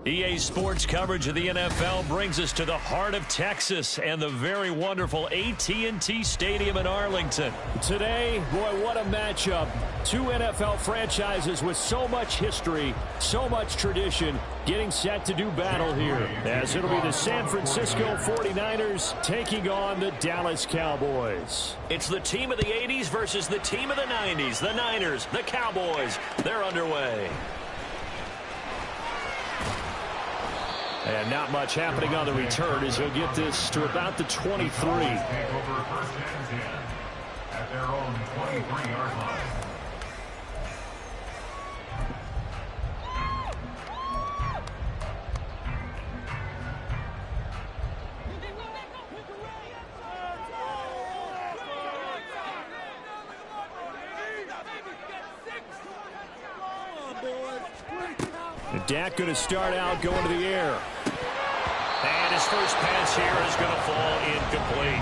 EA Sports coverage of the NFL brings us to the heart of Texas and the very wonderful AT&T Stadium in Arlington. Today, boy, what a matchup. Two NFL franchises with so much history, so much tradition, getting set to do battle here. As it'll be the San Francisco 49ers taking on the Dallas Cowboys. It's the team of the 80s versus the team of the 90s. The Niners, the Cowboys, they're underway. And not much happening on the return as he'll get this to about the 23. Take over first and 10 at their own 23-yard line. Dak going to start out going to the air. And his first pass here is going to fall incomplete.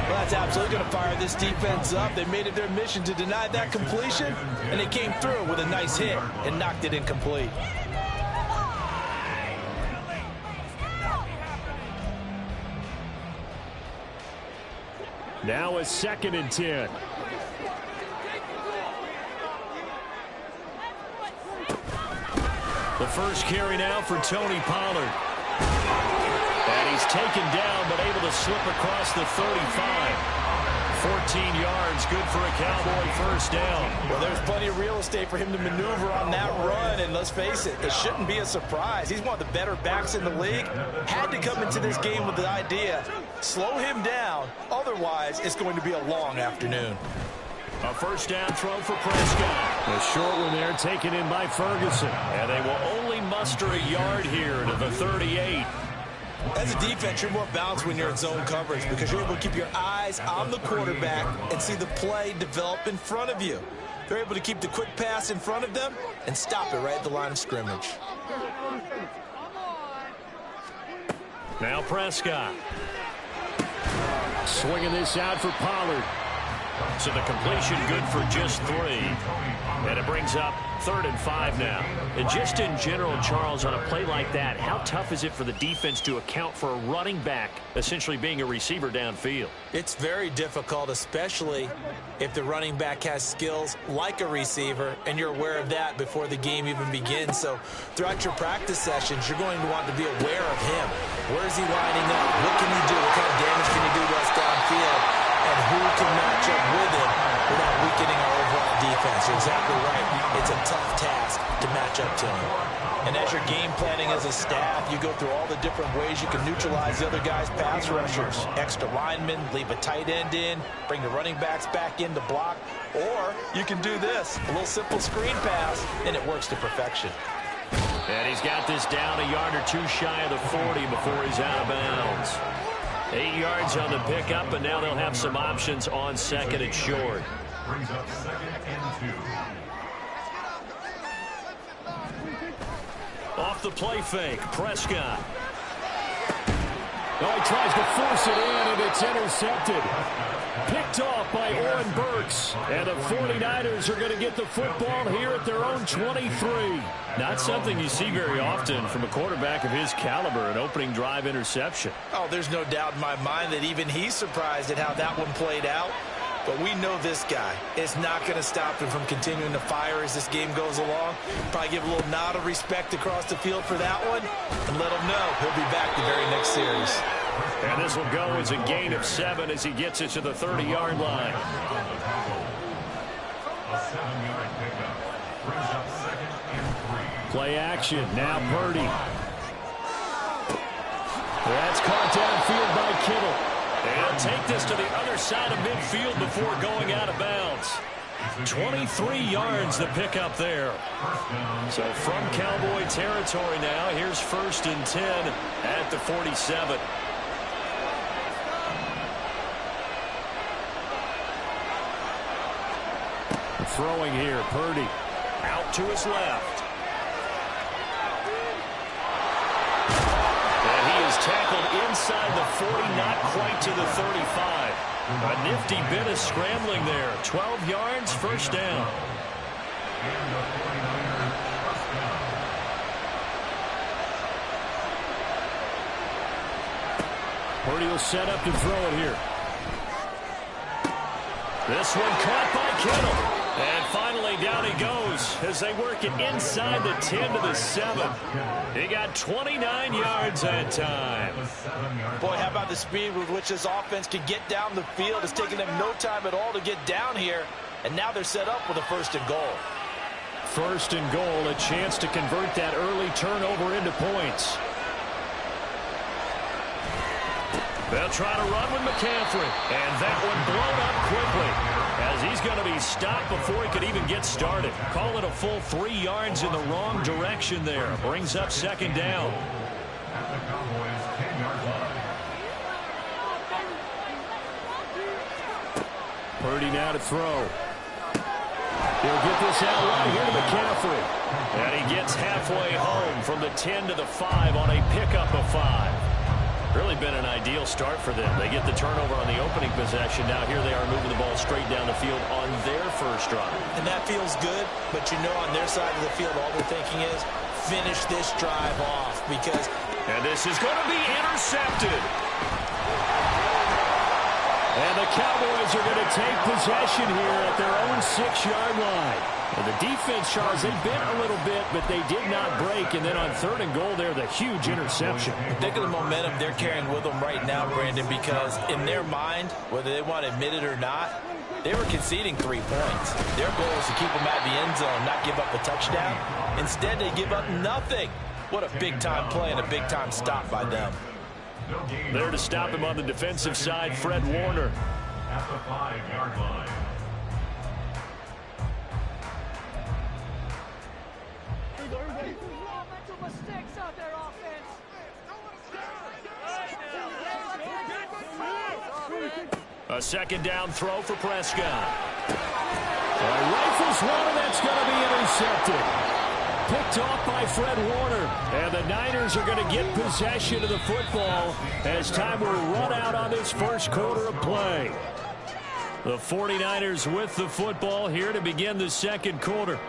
Well, that's absolutely going to fire this defense up. They made it their mission to deny that completion, and they came through with a nice hit and knocked it incomplete. Now a 2nd and 10. The first carry now for Tony Pollard. And he's taken down, but able to slip across the 35. 14 yards, good for a Cowboy first down. Well, there's plenty of real estate for him to maneuver on that run, and let's face it, it shouldn't be a surprise. He's one of the better backs in the league. Had to come into this game with the idea, slow him down, otherwise it's going to be a long afternoon. A first down throw for Prescott. A short one there taken in by Ferguson. And they will only muster a yard here to the 38. As a defense, you're more balanced when you're in zone coverage because you're able to keep your eyes on the quarterback and see the play develop in front of you. They're able to keep the quick pass in front of them and stop it right at the line of scrimmage. Now Prescott. Swinging this out for Pollard. So the completion good for just 3. And it brings up 3rd and 5 now. And just in general, Charles, on a play like that, how tough is it for the defense to account for a running back essentially being a receiver downfield? It's very difficult, especially if the running back has skills like a receiver, and you're aware of that before the game even begins. So throughout your practice sessions, you're going to want to be aware of him. Where is he lining up? What can he do? What kind of damage can he do to us downfield? And who can match up with him without weakening our overall defense? You're exactly right. It's a tough task to match up to him. And as you're game planning as a staff, you go through all the different ways you can neutralize the other guy's pass rushers. Extra linemen, leave a tight end in, bring the running backs back in to block. Or you can do this, a little simple screen pass, and it works to perfection. And he's got this down a yard or two shy of the 40 before he's out of bounds. 8 yards on the pickup, and now they'll have some options on 2nd and short. Brings up 2nd and 2. Off the play fake, Prescott. Oh, he tries to force it in, and it's intercepted. Picked off by Oren Burks. And the 49ers are going to get the football here at their own 23. Not something you see very often from a quarterback of his caliber, an opening drive interception. Oh, there's no doubt in my mind that even he's surprised at how that one played out. But we know this guy is not going to stop him from continuing to fire as this game goes along. Probably give a little nod of respect across the field for that one and let him know he'll be back the very next series. And this will go as a gain of 7 as he gets it to the 30-yard line. Play action. Now Purdy. That's caught downfield by Kittle. And take this to the other side of midfield before going out of bounds. 23 yards the pickup there. So from Cowboy territory now, here's 1st and 10 at the 47. Throwing here, Purdy out to his left. And he is tackled inside the 40, not quite to the 35. A nifty bit of scrambling there. 12 yards, 1st down. Purdy will set up to throw it here. This one caught by Kittle. And finally, down he goes as they work it inside the 10 to the 7. He got 29 yards that time. Boy, how about the speed with which this offense can get down the field? It's taken them no time at all to get down here. And now they're set up with a 1st and goal. 1st and goal, a chance to convert that early turnover into points. They'll try to run with McCaffrey. And that one blown up quickly as he's going to be stopped before he could even get started. Call it a full 3 yards in the wrong direction there. Brings up 2nd down. Purdy now to throw. He'll get this out right here to McCaffrey. And he gets halfway home from the 10 to the 5 on a pickup of 5. Really been an ideal start for them. They get the turnover on the opening possession. Now here they are moving the ball straight down the field on their 1st drive. And that feels good, but you know on their side of the field all they're thinking is finish this drive off because... And this is going to be intercepted. And the Cowboys are going to take possession here at their own 6-yard line. And the defense, Charles, they bent a little bit, but they did not break. And then on 3rd and goal there, the huge interception. Think of the momentum they're carrying with them right now, Brandon, because in their mind, whether they want to admit it or not, they were conceding 3 points. Their goal is to keep them out of the end zone, not give up a touchdown. Instead, they give up nothing. What a big-time play and a big-time stop by them. There to stop him on the defensive side, Fred Warner. At the 5-yard line. A 2nd down throw for Prescott. Rifles one, and that's going to be intercepted. Picked off by Fred Warner. And the Niners are going to get possession of the football as time will run out on this 1st quarter of play. The 49ers with the football here to begin the 2nd quarter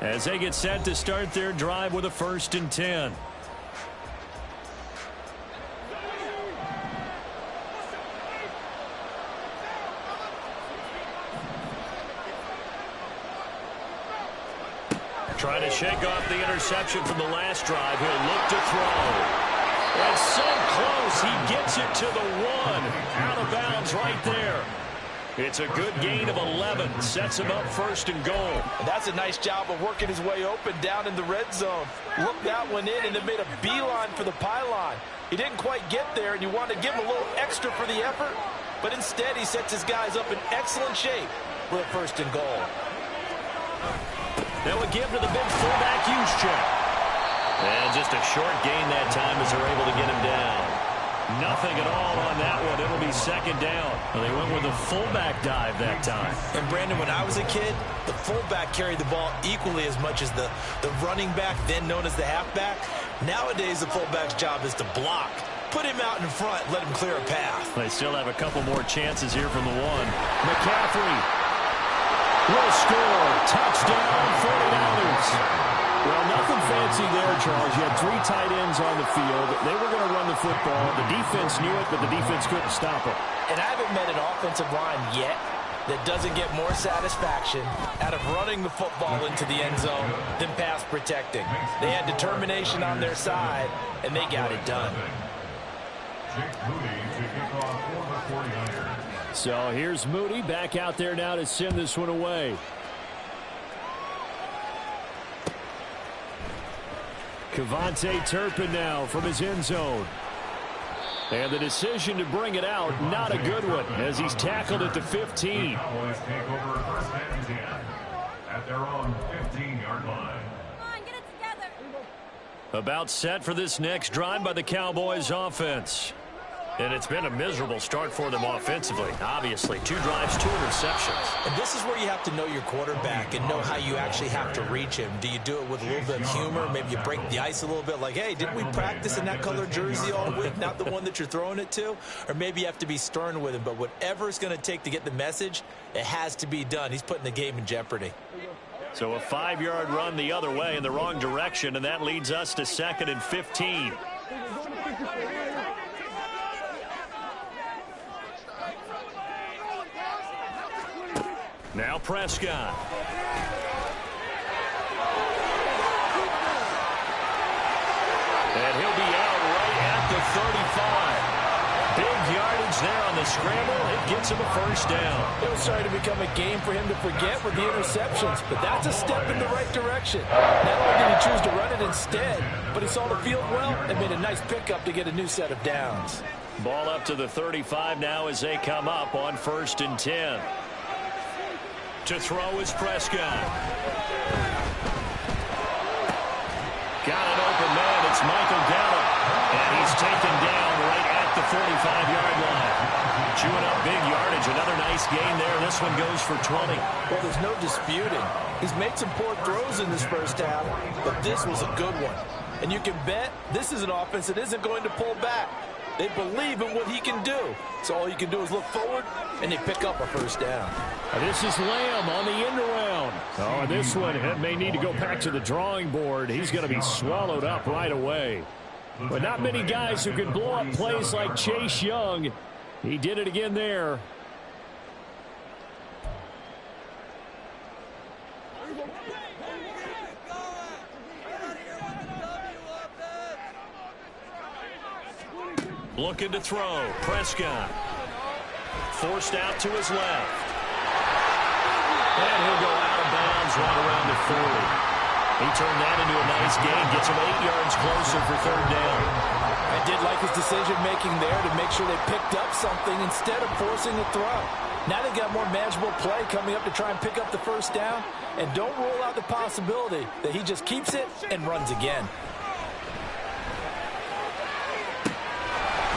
as they get set to start their drive with a 1st and 10. Trying to shake off the interception from the last drive. He'll look to throw. And so close. He gets it to the 1. Out of bounds right there. It's a good gain of 11. Sets him up 1st and goal. And that's a nice job of working his way open down in the red zone. Looked that one in and then made a beeline for the pylon. He didn't quite get there, and you want to give him a little extra for the effort. But instead, he sets his guys up in excellent shape for a 1st and goal. They would give to the big fullback Juszczyk. And just a short gain that time as they're able to get him down. Nothing at all on that one. It'll be 2nd down. Well, they went with a fullback dive that time. And, Brandon, when I was a kid, the fullback carried the ball equally as much as the running back, then known as the halfback. Nowadays, the fullback's job is to block. put him out in front, let him clear a path. They still have a couple more chances here from the one. McCaffrey will score. Touchdown, 49ers. Well, nothing fancy there, Charles. You had 3 tight ends on the field. They were going to run the football. The defense knew it, but the defense couldn't stop it. And I haven't met an offensive line yet that doesn't get more satisfaction out of running the football into the end zone than pass protecting. They had determination on their side, and they got it done. So here's Moody back out there now to send this one away. Kevontae Turpin now from his end zone. And the decision to bring it out, not a good one, as he's tackled at the 15. Cowboys take over first and 10 at their own 15-yard line. Come on, get it together. About set for this next drive by the Cowboys offense. And it's been a miserable start for them offensively. Obviously, 2 drives, 2 interceptions. And this is where you have to know your quarterback and know how you actually have to reach him. Do you do it with a little bit of humor? Maybe you break the ice a little bit like, hey, didn't we practice in that colored jersey all week, not the one that you're throwing it to? Or maybe you have to be stern with him. But whatever it's going to take to get the message, it has to be done. He's putting the game in jeopardy. So a 5-yard run the other way in the wrong direction, and that leads us to 2nd and 15. Now Prescott. And he'll be out right at the 35. Big yardage there on the scramble. It gets him a first down. It was starting to become a game for him to forget with the interceptions, but that's a step in the right direction. Not only did he choose to run it instead, but he saw the field well and made a nice pickup to get a new set of downs. Ball up to the 35 now as they come up on 1st and 10. To throw is Prescott. Got an open man. It's Michael Gallup. And he's taken down right at the 45-yard line. Chewing up big yardage. Another nice gain there. This one goes for 20. Well, there's no disputing. He's made some poor throws in this first half, but this was a good one. And you can bet this is an offense that isn't going to pull back. They believe in what he can do. So all you can do is look forward, and they pick up a first down. This is Lamb on the end around. Oh, and this one may need to go back to the drawing board. He's going to be swallowed up right away. But not many guys who can blow up plays like Chase Young. He did it again there. Looking to throw. Prescott. Forced out to his left. And he'll go out of bounds right around the 40. He turned that into a nice gain. Gets him 8 yards closer for 3rd down. I did like his decision-making there to make sure they picked up something instead of forcing the throw. Now they got more manageable play coming up to try and pick up the first down. And don't rule out the possibility that he just keeps it and runs again.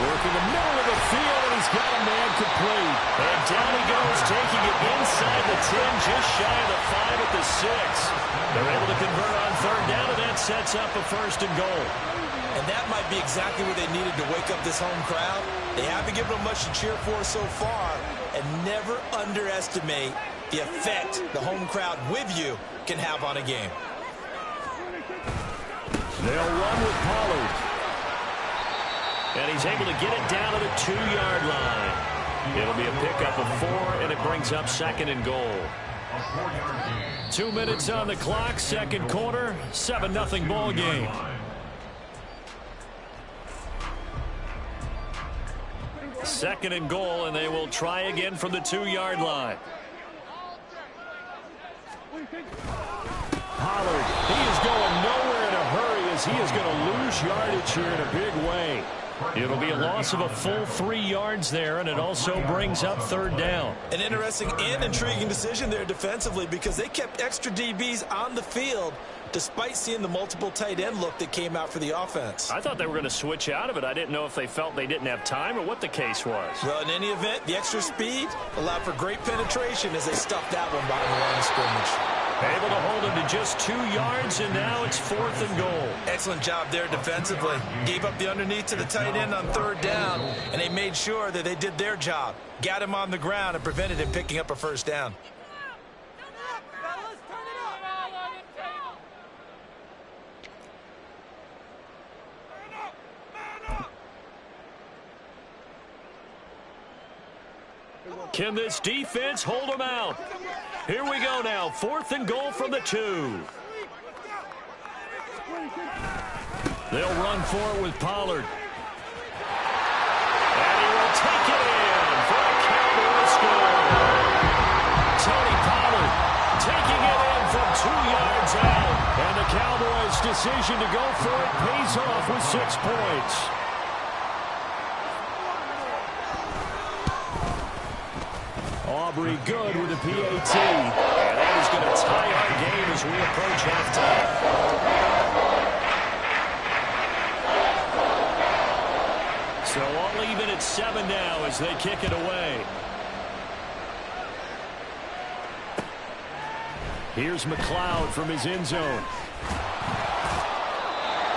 Working the middle of the field, and he's got a man complete. And down he goes, taking it inside the 10, just shy of the 5 at the 6. They're able to convert on 3rd down, and that sets up a 1st and goal. And that might be exactly what they needed to wake up this home crowd. They haven't given them much to cheer for so far, and never underestimate the effect the home crowd with you can have on a game. They'll run with Pollard. And he's able to get it down to the 2-yard line. It'll be a pickup of 4, and it brings up 2nd and goal. 2 minutes on the clock, 2nd quarter, 7-0 ball game. Second and goal, and they will try again from the 2-yard line. Pollard, he is going nowhere in a hurry as he is going to lose yardage here in a big way. It'll be a loss of a full 3 yards there, and it also brings up 3rd down. An interesting and intriguing decision there defensively because they kept extra DBs on the field despite seeing the multiple tight end look that came out for the offense. I thought they were going to switch out of it. I didn't know if they felt they didn't have time or what the case was. Well, in any event, the extra speed allowed for great penetration as they stuffed that one behind the line of scrimmage. Able to hold him to just 2 yards, and now it's 4th and goal. Excellent job there defensively. Gave up the underneath to the tight end on 3rd down, and they made sure that they did their job. Got him on the ground and prevented him picking up a 1st down. Can this defense hold them out? Here we go now. 4th and goal from the 2. They'll run for it with Pollard. And he will take it in for a Cowboy score. Tony Pollard taking it in from 2 yards out. And the Cowboys' decision to go for it pays off with 6 points. Aubrey good with a PAT. And that is going to tie our game as we approach halftime. So all even at 7 now as they kick it away. Here's McLeod from his end zone.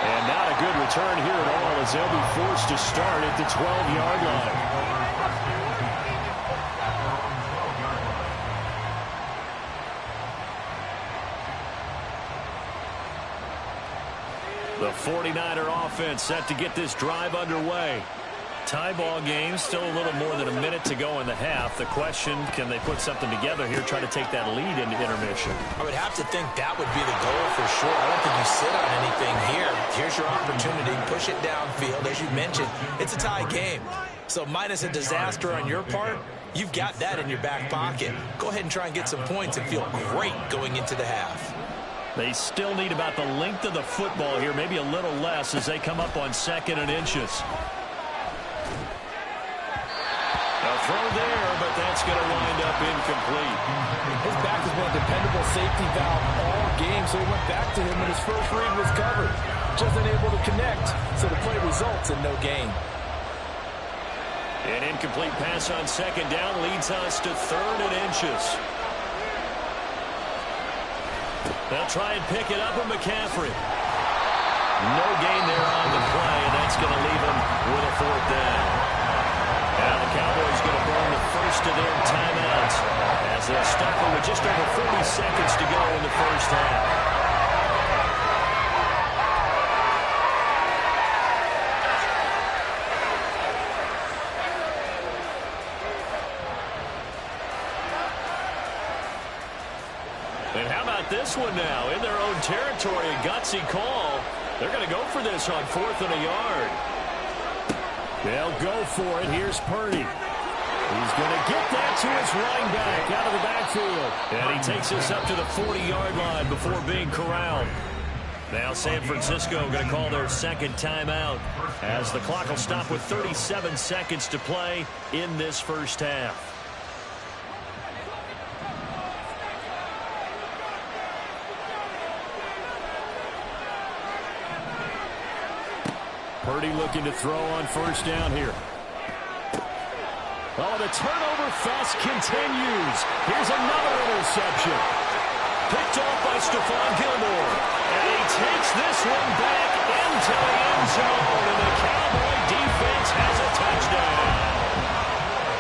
And not a good return here at all as they'll be forced to start at the 12-yard line. The 49er offense set to get this drive underway. Tie ball game, still a little more than a minute to go in the half. The question, can they put something together here, try to take that lead into intermission? I would have to think that would be the goal for sure. I don't think you sit on anything here. Here's your opportunity. Push it downfield. As you mentioned, it's a tie game. So minus a disaster on your part, you've got that in your back pocket. Go ahead and try and get some points and feel great going into the half. They still need about the length of the football here, maybe a little less as they come up on 2nd and inches. A throw there, but that's going to wind up incomplete. His back has been a dependable safety valve all game, so he went back to him when his first read was covered. Just unable to connect, so the play results in no gain. An incomplete pass on 2nd down leads us to 3rd and inches. They'll try and pick it up with McCaffrey. No gain there on the play, and that's going to leave him with a 4th down. Now the Cowboys going to burn the first of their timeouts as they'll stop it with just over 40 seconds to go in the first half. And how about this one now? In their own territory, a gutsy call. They're going to go for this on 4th and a yard. They'll go for it. Here's Purdy. He's going to get that to his running back out of the backfield. And he takes this up to the 40-yard line before being corralled. Now San Francisco going to call their 2nd timeout as the clock will stop with 37 seconds to play in this first half. Purdy looking to throw on 1st down here. Oh, the turnover fest continues. Here's another interception. Picked off by Stephon Gilmore. And he takes this one back into the end zone. And the Cowboy defense has a touchdown.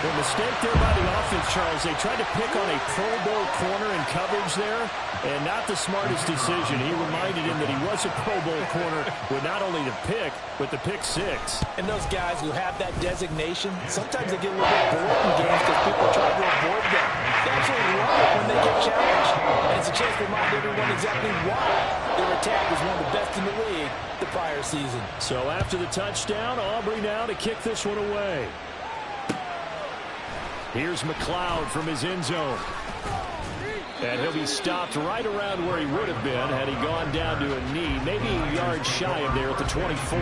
The mistake there by the offense, Charles, they tried to pick on a Pro Bowl corner in coverage there, and not the smartest decision. He reminded him that he was a Pro Bowl corner with not only the pick, but the pick 6. And those guys who have that designation, sometimes they get a little bit bored in games because people try to avoid them. They actually love it when they get challenged. And it's a chance to remind everyone exactly why their attack was one of the best in the league the prior season. So after the touchdown, Aubrey now to kick this one away. Here's McLeod from his end zone. And he'll be stopped right around where he would have been had he gone down to a knee, maybe a yard shy of there at the 24.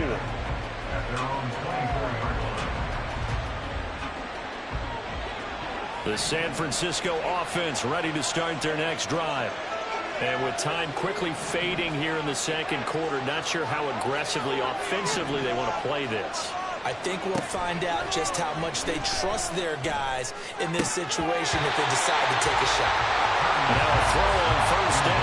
The San Francisco offense ready to start their next drive. And with time quickly fading here in the 2nd quarter, not sure how aggressively, offensively they want to play this. I think we'll find out just how much they trust their guys in this situation if they decide to take a shot. Now a throw on 1st down.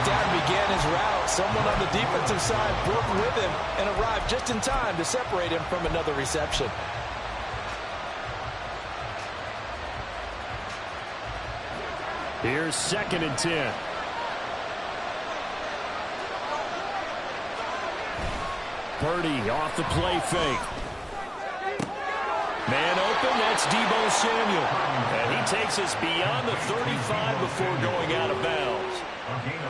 down and began his route. Someone on the defensive side broke with him and arrived just in time to separate him from another reception. Here's 2nd and 10. Purdy off the play fake. Man open, that's Deebo Samuel. And he takes us beyond the 35 before going out of bounds.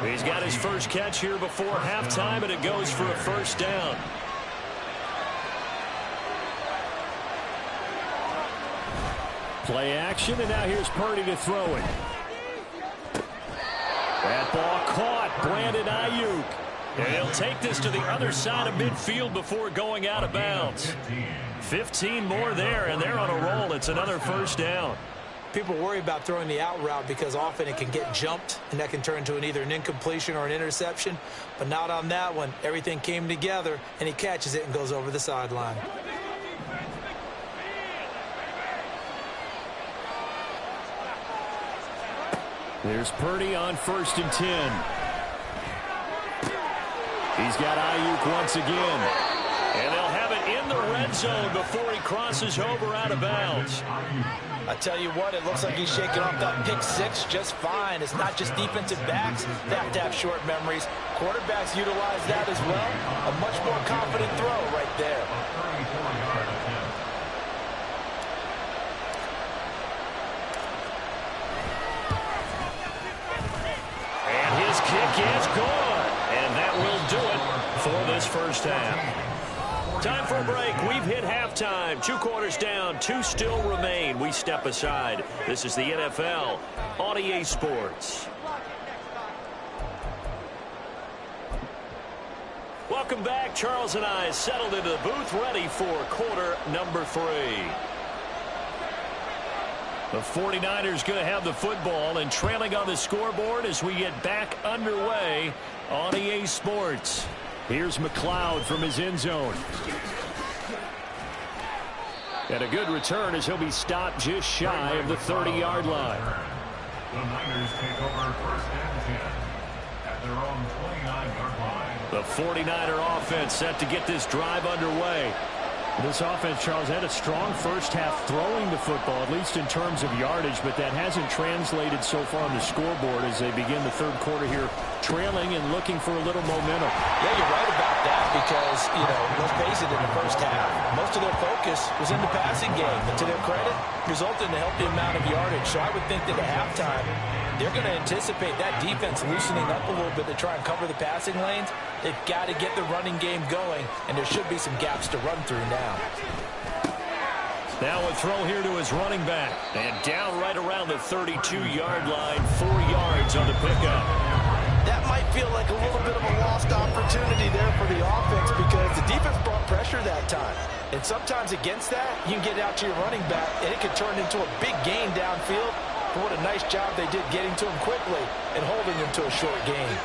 He's got his first catch here before halftime, and it goes for a first down. Play action, and now here's Purdy to throw it. That ball caught. Brandon Ayuk. And he'll take this to the other side of midfield before going out of bounds. 15 more there, and they're on a roll. It's another first down. People worry about throwing the out route because often it can get jumped, and that can turn into either an incompletion or an interception. But not on that one. Everything came together, and he catches it and goes over the sideline. There's Purdy on 1st and 10. He's got Ayuk once again. And they'll have it in the red zone before he crosses over out of bounds. I tell you what, it looks like he's shaking off that pick six just fine. It's not just defensive backs that have to have short memories. Quarterbacks utilize that as well. A much more confident throw right there. And his kick is gone. And that will do it for this first half. Time for a break. We've hit halftime. 2 quarters down. 2 still remain. We step aside. This is the NFL on EA Sports. Welcome back. Charles and I settled into the booth, ready for quarter number 3. The 49ers going to have the football and trailing on the scoreboard as we get back underway on EA Sports. Here's McLeod from his end zone. And a good return as he'll be stopped just shy of the 30-yard line. The Niners take over 1st and 10 at their own 29-yard line. The 49er offense set to get this drive underway. This offense, Charles, had a strong first half throwing the football, at least in terms of yardage, but that hasn't translated so far on the scoreboard as they begin the third quarter here, trailing and looking for a little momentum. Yeah, you're right about that because, let's face it, in the first half, most of their focus was in the passing game. And to their credit, resulted in a healthy amount of yardage. So I would think that at halftime, they're going to anticipate that defense loosening up a little bit to try and cover the passing lanes. They've got to get the running game going, and there should be some gaps to run through now. Now a throw here to his running back. And down right around the 32-yard line, 4 yards on the pickup. That might feel like a little bit of a lost opportunity there for the offense because the defense brought pressure that time. And sometimes against that, you can get out to your running back, and it could turn into a big gain downfield. But what a nice job they did getting to him quickly and holding him to a short gain.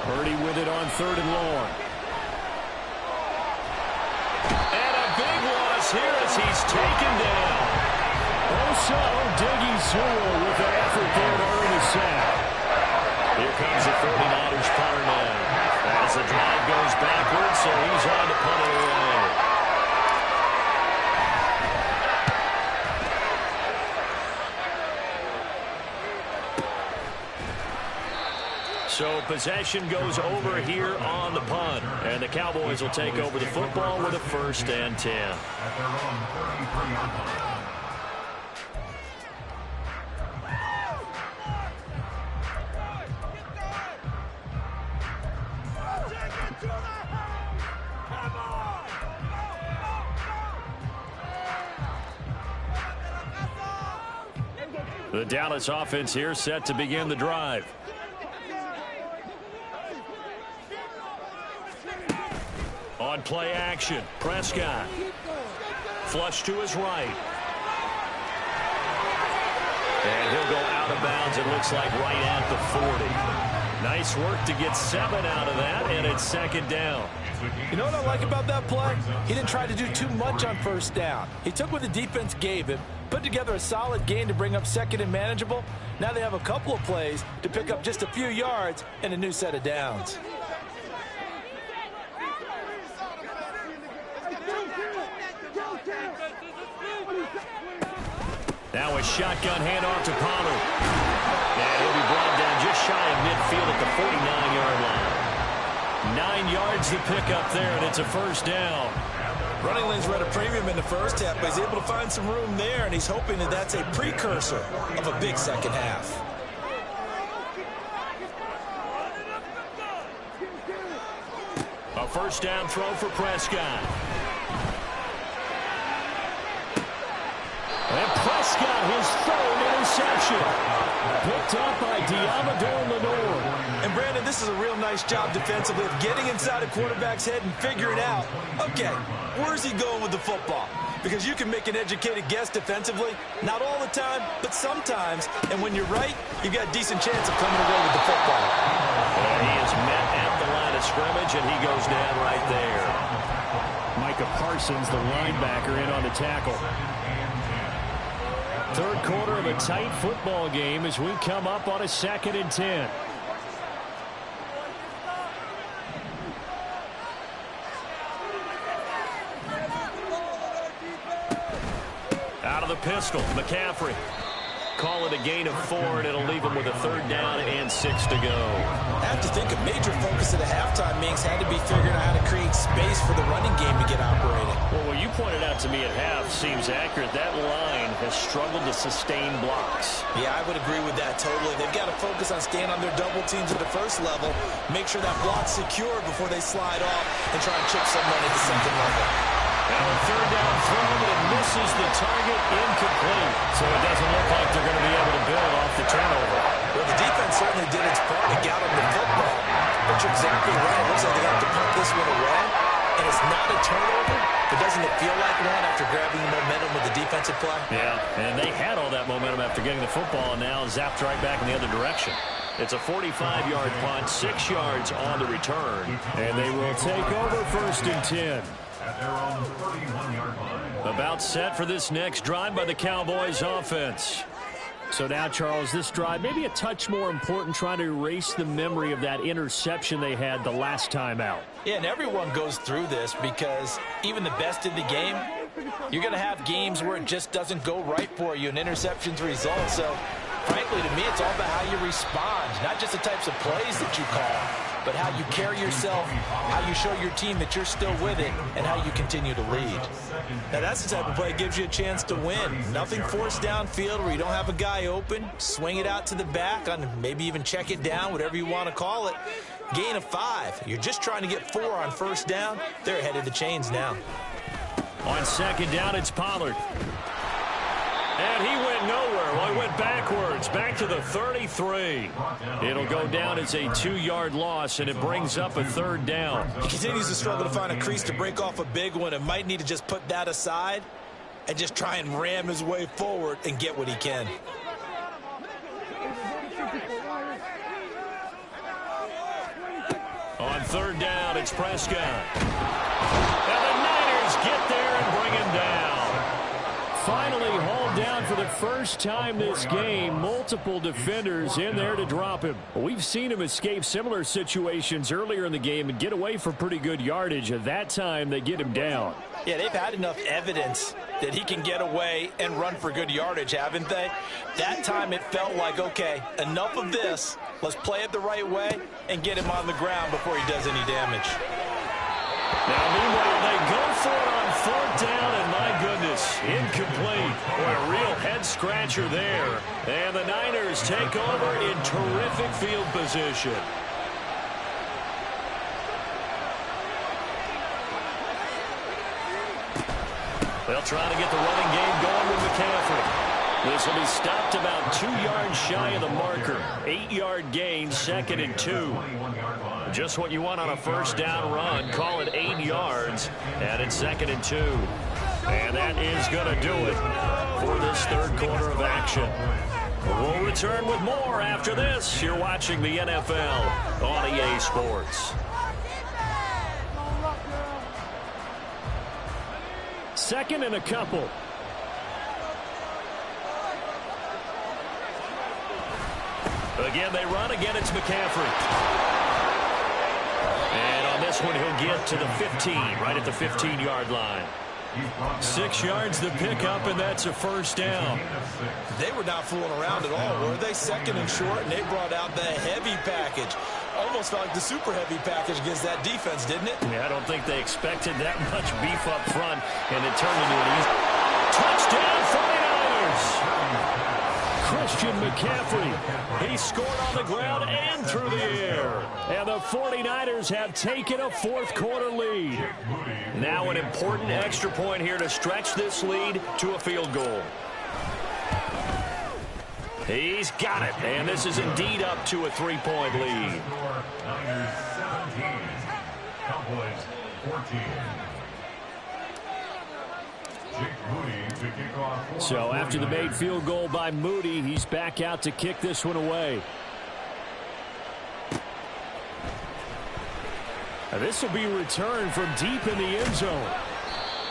Purdy with it on 3rd and long. And a big loss here as he's taken down. Also, Diggy Sewell with the effort there to earn the sack. Here comes the 49ers punter now. As the drive goes backwards, so he's on to punt it away. So possession goes over here on the punt. And the Cowboys will take over the football with a 1st and 10. At their own 33-yard line. The Dallas offense here set to begin the drive. On play action, Prescott. Flush to his right. And he'll go out of bounds, it looks like right at the 40. Nice work to get 7 out of that, and it's second down. You know what I like about that play? He didn't try to do too much on first down. He took what the defense gave him, put together a solid gain to bring up second and manageable. Now they have a couple of plays to pick up just a few yards and a new set of downs. Now a shotgun handoff to Pollard. And he'll be brought down just shy of midfield at the 49-yard line. 9 yards to pick up there, and it's a first down. Running lanes were at a premium in the first half, but he's able to find some room there, and he's hoping that that's a precursor of a big second half. A first down throw for Prescott. And Prescott, his third interception. Picked up by Diamador Lenore. And Brandon, this is a real nice job defensively of getting inside a quarterback's head and figuring out, okay, where's he going with the football? Because you can make an educated guess defensively, not all the time, but sometimes. And when you're right, you've got a decent chance of coming away with the football. And he is met at the line of scrimmage, and he goes down right there. Micah Parsons, the linebacker, in on the tackle. Third quarter of a tight football game as we come up on a 2nd and 10. Out of the pistol, McCaffrey. Call it a gain of 4, and it'll leave him with a 3rd down and 6 to go. I have to think a major focus of the halftime meetings had to be figuring out how to create space for the running game to get operating. Well, what you pointed out to me at half seems accurate. That line has struggled to sustain blocks. Yeah, I would agree with that totally. They've got to focus on staying on their double teams at the first level, make sure that block's secure before they slide off and try and chip someone at the second level. Now a 3rd down throw, but it misses the target, incomplete. So it doesn't look like they're going to be able to build off the turnover. Well, the defense certainly did its part to get them the football. But you're exactly right. It looks like they have to punt this one away. And it's not a turnover, but doesn't it feel like one after grabbing the momentum with the defensive play? Yeah, and they had all that momentum after getting the football, and now zapped right back in the other direction. It's a 45-yard punt, 6 yards on the return. And they will take over 1st and 10. At their own 31-yard line. About set for this next drive by the Cowboys offense. So now, Charles, this drive maybe a touch more important, trying to erase the memory of that interception they had the last time out. Yeah, and everyone goes through this because even the best in the game, you're going to have games where it just doesn't go right for you and interceptions result. So, frankly, to me, it's all about how you respond, not just the types of plays that you call, but how you carry yourself, how you show your team that you're still with it, and how you continue to lead. Now, that's the type of play that gives you a chance to win. Nothing forced downfield where you don't have a guy open. Swing it out to the back, on maybe even check it down, whatever you want to call it. Gain of 5. You're just trying to get 4 on first down. They're ahead of the chains now. On 2nd down, it's Pollard. And he went nowhere. Well, he went backwards, back to the 33. It'll go down as a 2-yard loss, and it brings up a 3rd down. He continues to struggle to find a crease to break off a big one and might need to just put that aside and just try and ram his way forward and get what he can. On 3rd down, it's Prescott. And the Niners get there and bring him down. Finally hauled down for the first time this game. Multiple defenders in there to drop him. We've seen him escape similar situations earlier in the game and get away for pretty good yardage. At that time, they get him down. Yeah, they've had enough evidence that he can get away and run for good yardage, haven't they? That time it felt like, okay, enough of this. Let's play it the right way and get him on the ground before he does any damage. Now, meanwhile, they go for it on 4th down, and my goodness, incomplete. Boy, a real head-scratcher there. And the Niners take over in terrific field position. They'll try to get the running game going with McCaffrey. This will be stopped about 2 yards shy of the marker. 8-yard gain, 2nd and 2. Just what you want on a first down run. Call it 8 yards, and it's 2nd and 2. And that is going to do it for this 3rd quarter of action. We'll return with more after this. You're watching the NFL on EA Sports. Second and a couple. Again, they run. Again, it's McCaffrey. And on this one, he'll get to the 15, right at the 15-yard line. 6 yards the pickup, and that's a first down. They were not fooling around at all, were they? Second and short, and they brought out the heavy package. Almost felt like the super heavy package against that defense, didn't it? Yeah, I don't think they expected that much beef up front, and it turned into an easy touchdown 49ers. Christian McCaffrey, he scored on the ground and through the air. And the 49ers have taken a fourth-quarter lead. Now an important extra point here to stretch this lead to a field goal. He's got it, and this is indeed up to a 3-point lead. Niners 17, Cowboys 14. So after the made field goal by Moody, he's back out to kick this one away. And this will be returned from deep in the end zone.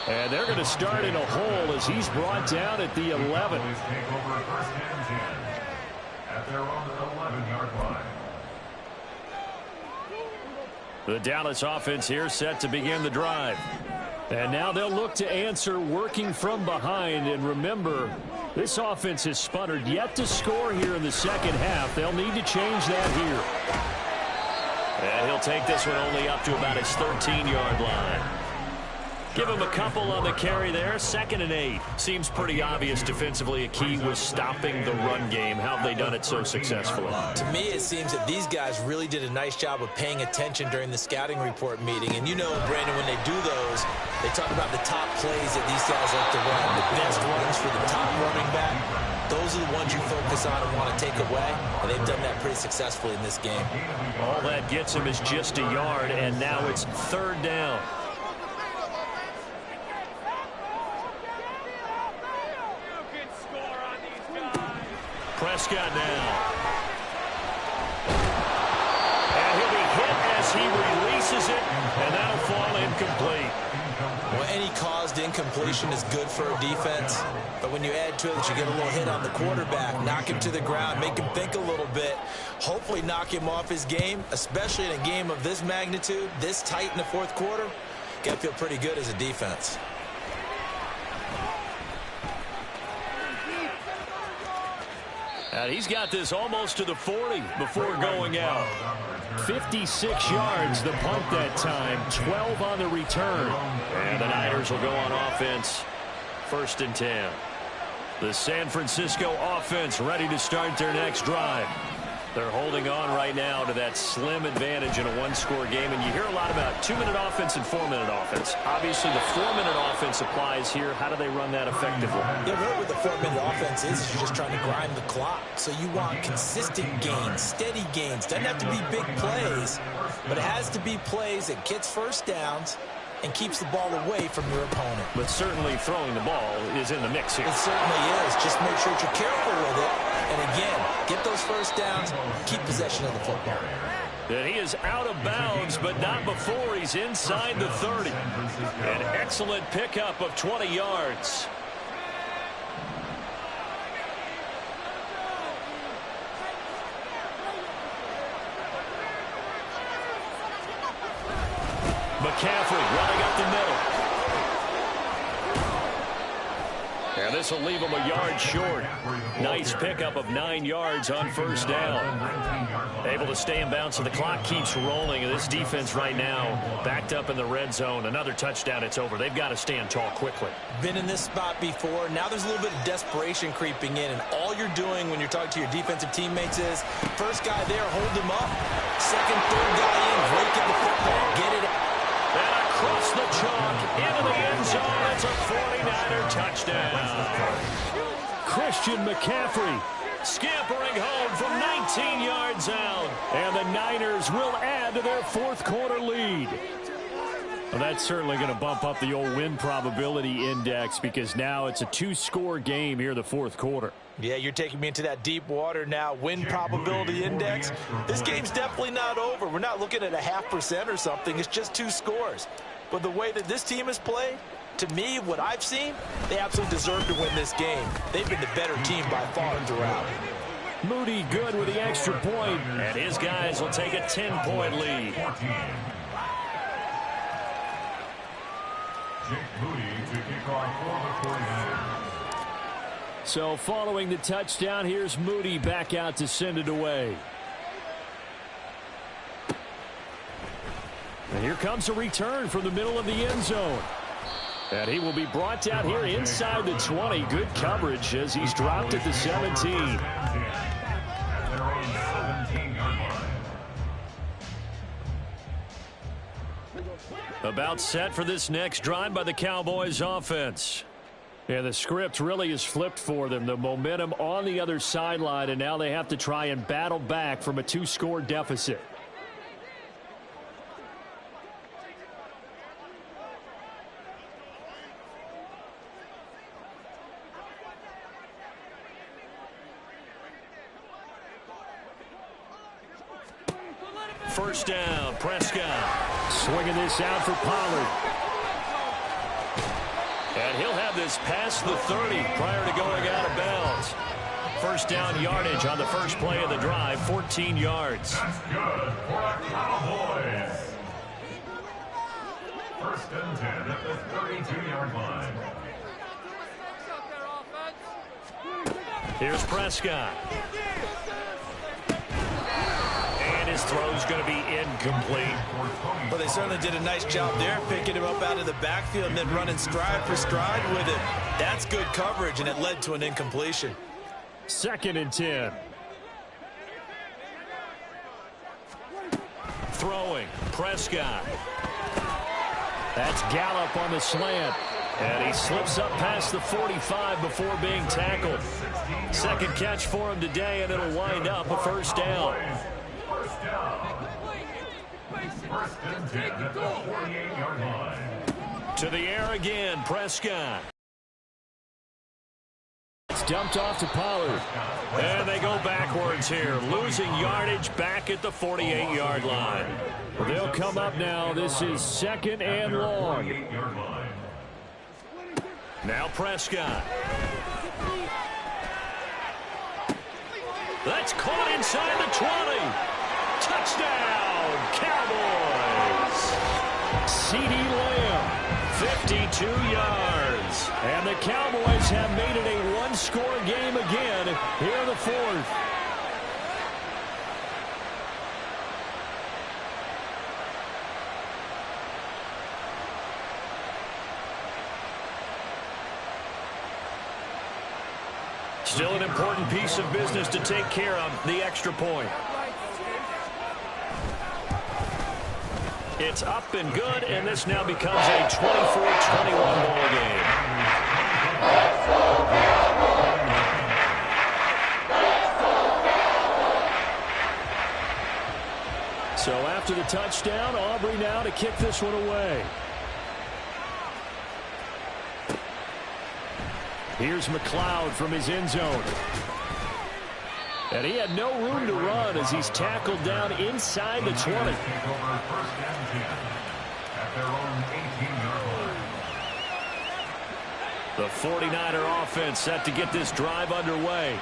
And they're going to start in a hole as he's brought down at the 11. Take over first and 10 at their own 11-yard line. The Dallas offense here set to begin the drive. And now they'll look to answer working from behind. And remember, this offense has sputtered yet to score here in the second half. They'll need to change that here. And he'll take this one only up to about his 13-yard line. Give him a couple on the carry there. 2nd and 8. Seems pretty obvious defensively a key was stopping the run game. How have they done it so successfully? To me, it seems that these guys really did a nice job of paying attention during the scouting report meeting. And you know, Brandon, when they do those, they talk about the top plays that these guys like to run, the best runs for the top running back. Those are the ones you focus on and want to take away, and they've done that pretty successfully in this game. All that gets him is just a yard, and now it's 3rd down. Prescott now. And he'll be hit as he releases it, and that'll fall incomplete. Well, any caused incompletion is good for a defense, but when you add to it that you get a little hit on the quarterback, knock him to the ground, make him think a little bit, hopefully knock him off his game, especially in a game of this magnitude, this tight in the fourth quarter, got to feel pretty good as a defense. And he's got this almost to the 40 before going out. 56 yards the punt that time, 12 on the return. And the Niners will go on offense. 1st and 10. The San Francisco offense ready to start their next drive. They're holding on right now to that slim advantage in a one-score game. And you hear a lot about 2-minute offense and 4-minute offense. Obviously, the 4-minute offense applies here. How do they run that effectively? Yeah, really what the 4-minute offense is you're just trying to grind the clock. So you want consistent gains, steady gains. Doesn't have to be big plays, but it has to be plays that gets first downs and keeps the ball away from your opponent. But certainly throwing the ball is in the mix here. It certainly is. Just make sure that you're careful with it. And again, get those first downs, keep possession of the football. And he is out of bounds, but not before he's inside the 30. An excellent pickup of 20 yards. McCaffrey running up the middle. And this will leave him a yard short. Nice pickup of 9 yards on first down. Able to stay in bounds, so the clock keeps rolling. And this defense right now backed up in the red zone. Another touchdown, it's over. They've got to stand tall quickly. Been in this spot before. Now there's a little bit of desperation creeping in. And all you're doing when you're talking to your defensive teammates is, first guy there, hold him up. Second, third guy in, rake at the football. Get it out. And across the chalk, into the end zone, it's a 49er touchdown. Christian McCaffrey Scampering home from 19 yards out. And the Niners will add to their fourth quarter lead. Well, that's certainly going to bump up the old win probability index because now it's a 2-score game here in the fourth quarter. Yeah, you're taking me into that deep water now. Win probability index. This game's definitely not over. We're not looking at a 0.5% or something. It's just 2 scores. But the way that this team has played, to me, what I've seen, they absolutely deserve to win this game. They've been the better team by far throughout. Moody good with the extra point, and his guys will take a 10-point lead. Jake Moody to kick off for the 49ers. So following the touchdown, here's Moody back out to send it away. And here comes a return from the middle of the end zone. And he will be brought down here inside the 20. Good coverage as he's dropped at the 17. About set for this next drive by the Cowboys offense. Yeah, the script really is flipped for them. The momentum on the other sideline, and now they have to try and battle back from a 2-score deficit. First down, Prescott. Swinging this out for Pollard. And he'll have this past the 30 prior to going out of bounds. First down yardage on the first play of the drive, 14 yards. That's good for the Cowboys. First and 10 at the 32-yard line. Here's Prescott. And his throw's going to be incomplete. Well, they certainly did a nice job there, picking him up out of the backfield and then running stride for stride with it. That's good coverage, and it led to an incompletion. Second and 10. Throwing, Prescott. That's Gallup on the slant. And he slips up past the 45 before being tackled. Second catch for him today, and it'll wind up a first down. First down. First and 10 at the 48-yard line. To the air again, Prescott. It's dumped off to Pollard. And they go backwards here, losing yardage back at the 48-yard line. Well, they'll come up now. This is second and long. Now Prescott. That's caught inside the 20. Touchdown, Cowboys. CeeDee Lamb. 52 yards. And the Cowboys have made it a one-score game again here in the fourth. Still an important piece of business to take care of, the extra point. It's up and good, and this now becomes a 24-21 ball game. So after the touchdown, Aubrey now to kick this one away. Here's McLeod from his end zone. And he had no room to run as he's tackled down inside the 20. The 49er offense set to get this drive underway.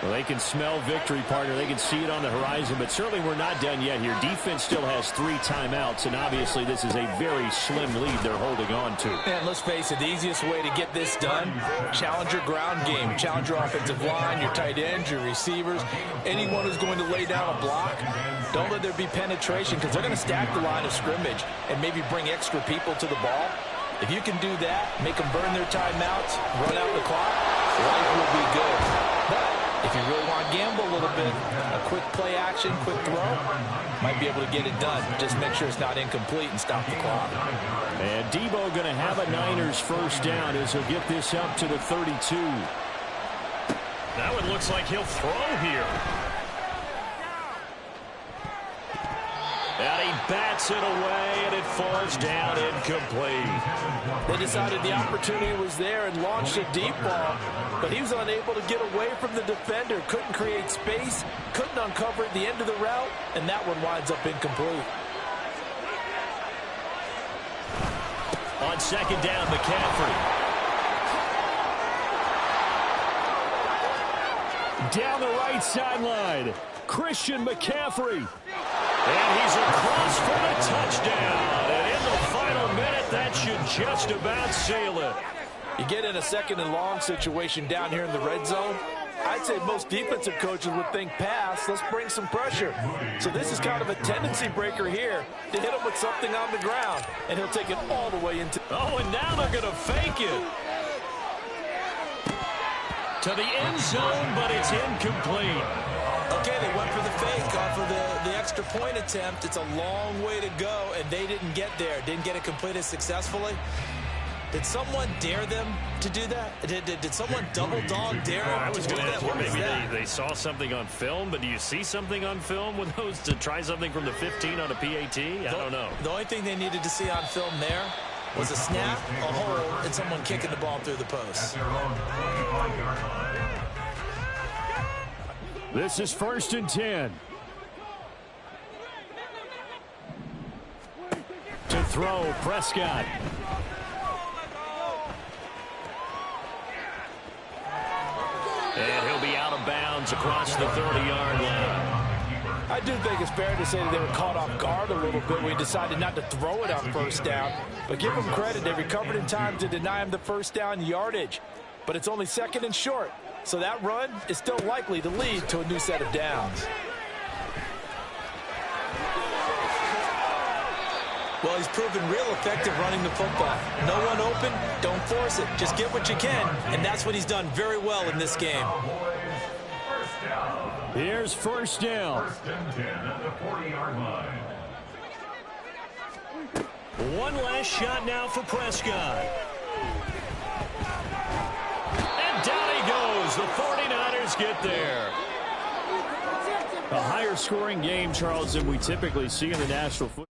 Well, they can smell victory, partner. They can see it on the horizon, but certainly we're not done yet here. Defense still has 3 timeouts, and obviously this is a very slim lead they're holding on to. And let's face it, the easiest way to get this done, challenge your ground game. Challenge your offensive line, your tight ends, your receivers, anyone who's going to lay down a block. Don't let there be penetration because they're going to stack the line of scrimmage and maybe bring extra people to the ball. If you can do that, make them burn their timeouts, run out the clock, life will be good. But if you really want to gamble a little bit, a quick play action, quick throw, might be able to get it done. Just make sure it's not incomplete and stop the clock. And Debo going to have a Niners first down as he'll get this up to the 32. Now it looks like he'll throw here. And he bats Cuts it away, and it falls down incomplete. They decided the opportunity was there and launched a deep ball, but he was unable to get away from the defender. Couldn't create space, couldn't uncover at the end of the route, and that one winds up incomplete. On second down, McCaffrey. Down the right sideline, Christian McCaffrey. And he's across for the touchdown. And in the final minute, that should just about seal it. You get in a second and long situation down here in the red zone, I'd say most defensive coaches would think pass, let's bring some pressure. So this is kind of a tendency breaker here to hit him with something on the ground, and he'll take it all the way into... Oh, and now they're going to fake it. To the end zone, but it's incomplete. Okay, they went for the fake off of the extra point attempt. It's a long way to go, and they didn't get there. Didn't get it completed successfully. Did someone dare them to do that? Did someone double dog dare them I was to do going to that? ask, well, What was maybe that? they saw something on film, but do you see something on film with those to try something from the 15 on a PAT? I don't know. The only thing they needed to see on film there was a snap, a hole, and someone kicking the ball through the post. This is 1st and 10. To throw, Prescott. And he'll be out of bounds across the 30-yard line. I do think it's fair to say that they were caught off guard a little bit when he decided not to throw it on first down. But give them credit, they recovered in time to deny him the first down yardage. But it's only second and short, so that run is still likely to lead to a new set of downs. Well, he's proven real effective running the football. No one open, don't force it. Just get what you can, and that's what he's done very well in this game. Here's 1st down. 1st and 10 at the 40-yard line. One last shot now for Prescott. And down he goes. The 49ers get there. A higher scoring game, Charles, than we typically see in the National Football.